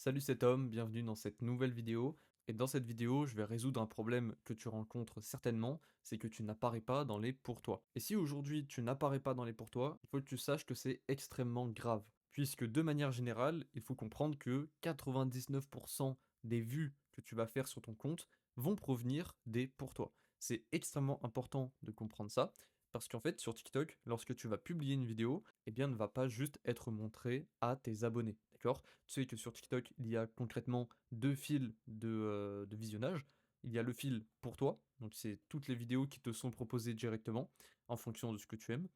Salut, c'est Tom, bienvenue dans cette nouvelle vidéo. Et dans cette vidéo, je vais résoudre un problème que tu rencontres certainement, c'est que tu n'apparais pas dans les pour toi. Et si aujourd'hui tu n'apparais pas dans les pour toi, il faut que tu saches que c'est extrêmement grave. Puisque de manière générale, il faut comprendre que 99% des vues que tu vas faire sur ton compte vont provenir des pour toi. C'est extrêmement important de comprendre ça, parce qu'en fait, sur TikTok, lorsque tu vas publier une vidéo, eh bien, elle ne va pas juste être montrée à tes abonnés, d'accord? Tu sais que sur TikTok, il y a concrètement 2 fils de visionnage. Il y a le fil pour toi, donc c'est toutes les vidéos qui te sont proposées directement en fonction de ce que tu aimes,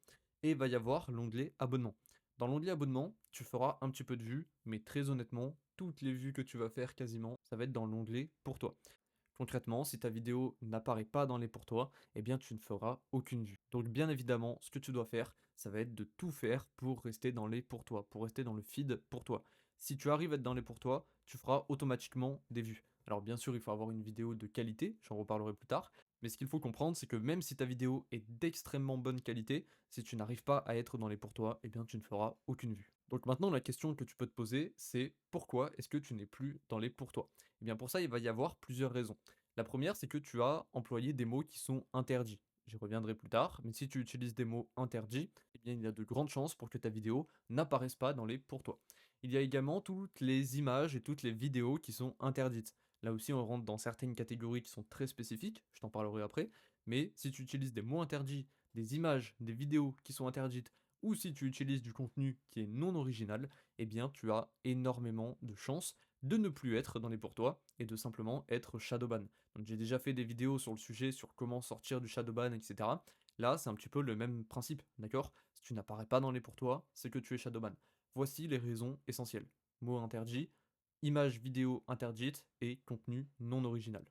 et il va y avoir l'onglet abonnement. Dans l'onglet abonnement, tu feras un petit peu de vues, mais très honnêtement, toutes les vues que tu vas faire quasiment, ça va être dans l'onglet pour toi. Concrètement, si ta vidéo n'apparaît pas dans les pour toi, eh bien tu ne feras aucune vue. Donc bien évidemment, ce que tu dois faire, ça va être de tout faire pour rester dans les pour toi, pour rester dans le feed pour toi. Si tu arrives à être dans les pour toi, tu feras automatiquement des vues. Alors bien sûr, il faut avoir une vidéo de qualité, j'en reparlerai plus tard, mais ce qu'il faut comprendre, c'est que même si ta vidéo est d'extrêmement bonne qualité, si tu n'arrives pas à être dans les pour toi, eh bien tu ne feras aucune vue. Donc maintenant, la question que tu peux te poser, c'est pourquoi est-ce que tu n'es plus dans les pour toi? Eh bien pour ça, il va y avoir plusieurs raisons. La première, c'est que tu as employé des mots qui sont interdits. J'y reviendrai plus tard, mais si tu utilises des mots interdits, eh bien il y a de grandes chances pour que ta vidéo n'apparaisse pas dans les pour toi. Il y a également toutes les images et toutes les vidéos qui sont interdites. Là aussi, on rentre dans certaines catégories qui sont très spécifiques, je t'en parlerai après, mais si tu utilises des mots interdits, des images, des vidéos qui sont interdites, ou si tu utilises du contenu qui est non original, eh bien tu as énormément de chances de ne plus être dans les pour toi et de simplement être shadowban. Donc j'ai déjà fait des vidéos sur le sujet, sur comment sortir du shadowban, etc. Là, c'est un petit peu le même principe, d'accord? Si tu n'apparais pas dans les pour toi, c'est que tu es shadowban. Voici les raisons essentielles. Mots interdits, images vidéo interdites et contenu non original.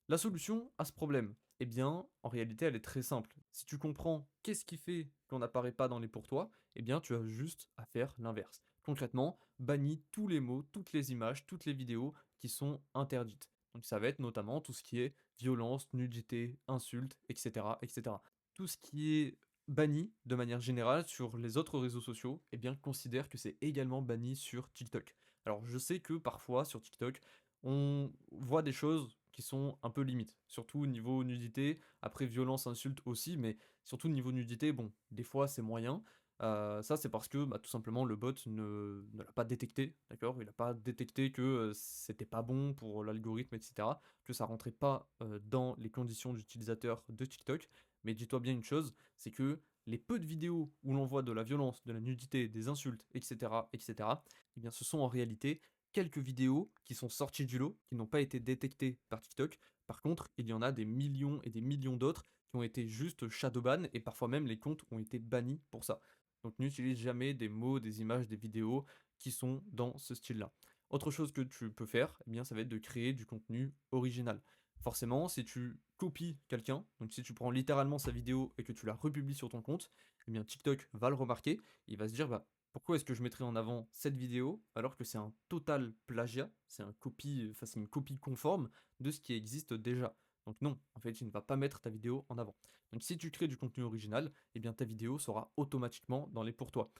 La solution à ce problème, eh bien, en réalité, elle est très simple. Si tu comprends qu'est-ce qui fait qu'on n'apparaît pas dans les pour toi, eh bien, tu as juste à faire l'inverse. Concrètement, bannis tous les mots, toutes les images, toutes les vidéos qui sont interdites. Donc ça va être notamment tout ce qui est violence, nudité, insultes, etc., etc. Tout ce qui est banni de manière générale sur les autres réseaux sociaux, eh bien, considère que c'est également banni sur TikTok. Alors je sais que parfois sur TikTok, on voit des choses qui sont un peu limites, surtout au niveau nudité, après violence, insulte aussi, mais surtout au niveau nudité, bon, des fois c'est moyen. Ça c'est parce que, bah, tout simplement le bot ne l'a pas détecté, d'accord? Il a pas détecté que, c'était pas bon pour l'algorithme et cetera, que ça rentrait pas, dans les conditions d'utilisateur de TikTok. Mais dis-toi bien une chose, c'est que les peu de vidéos où l'on voit de la violence, de la nudité, des insultes et cetera, eh bien ce sont en réalité quelques vidéos qui sont sorties du lot, qui n'ont pas été détectées par TikTok. Par contre, il y en a des millions et des millions d'autres qui ont été juste shadowban et parfois même les comptes ont été bannis pour ça. Donc n'utilise jamais des mots, des images, des vidéos qui sont dans ce style-là. Autre chose que tu peux faire, eh bien, ça va être de créer du contenu original. Forcément, si tu copies quelqu'un, donc si tu prends littéralement sa vidéo et que tu la republies sur ton compte, eh bien TikTok va le remarquer, il va se dire bah pourquoi est-ce que je mettrais en avant cette vidéo alors que c'est un total plagiat, c'est une copie conforme de ce qui existe déjà. Donc non, en fait, il ne va pas mettre ta vidéo en avant. Donc si tu crées du contenu original, eh bien ta vidéo sera automatiquement dans les pour toi.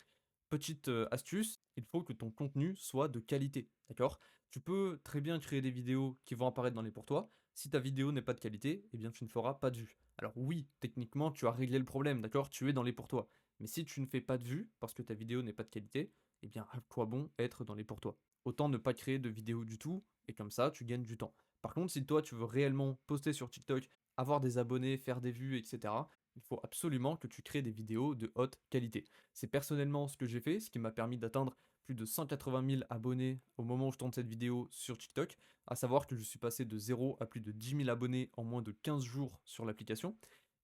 Petite, astuce, il faut que ton contenu soit de qualité, d'accord? Tu peux très bien créer des vidéos qui vont apparaître dans les pour toi. Si ta vidéo n'est pas de qualité, eh bien tu ne feras pas de vues. Alors oui, techniquement, tu as réglé le problème, d'accord? Tu es dans les pour toi. Mais si tu ne fais pas de vues, parce que ta vidéo n'est pas de qualité, eh bien à quoi bon être dans les pour toi? Autant ne pas créer de vidéo du tout, et comme ça, tu gagnes du temps. Par contre, si toi, tu veux réellement poster sur TikTok, avoir des abonnés, faire des vues, etc., il faut absolument que tu crées des vidéos de haute qualité. C'est personnellement ce que j'ai fait, ce qui m'a permis d'atteindre plus de 180 000 abonnés au moment où je tourne cette vidéo sur TikTok, à savoir que je suis passé de 0 à plus de 10 000 abonnés en moins de 15 jours sur l'application.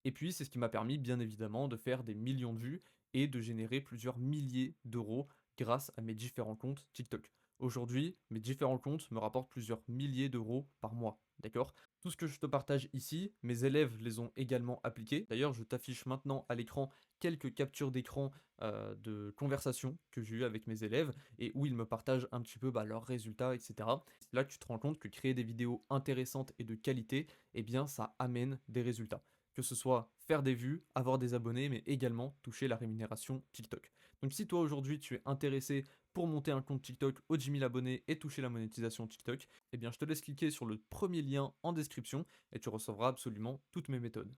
Et puis, c'est ce qui m'a permis, bien évidemment, de faire des millions de vues et de générer plusieurs milliers d'euros grâce à mes différents comptes TikTok. Aujourd'hui, mes différents comptes me rapportent plusieurs milliers d'euros par mois, d'accord? Tout ce que je te partage ici, mes élèves les ont également appliqués. D'ailleurs, je t'affiche maintenant à l'écran quelques captures d'écran de conversations que j'ai eues avec mes élèves et où ils me partagent un petit peu bah, leurs résultats, etc. C'est là que tu te rends compte que créer des vidéos intéressantes et de qualité, eh bien, ça amène des résultats. Que ce soit faire des vues, avoir des abonnés, mais également toucher la rémunération TikTok. Donc si toi aujourd'hui tu es intéressé pour monter un compte TikTok aux 10 000 abonnés et toucher la monétisation TikTok, eh bien je te laisse cliquer sur le premier lien en description et tu recevras absolument toutes mes méthodes.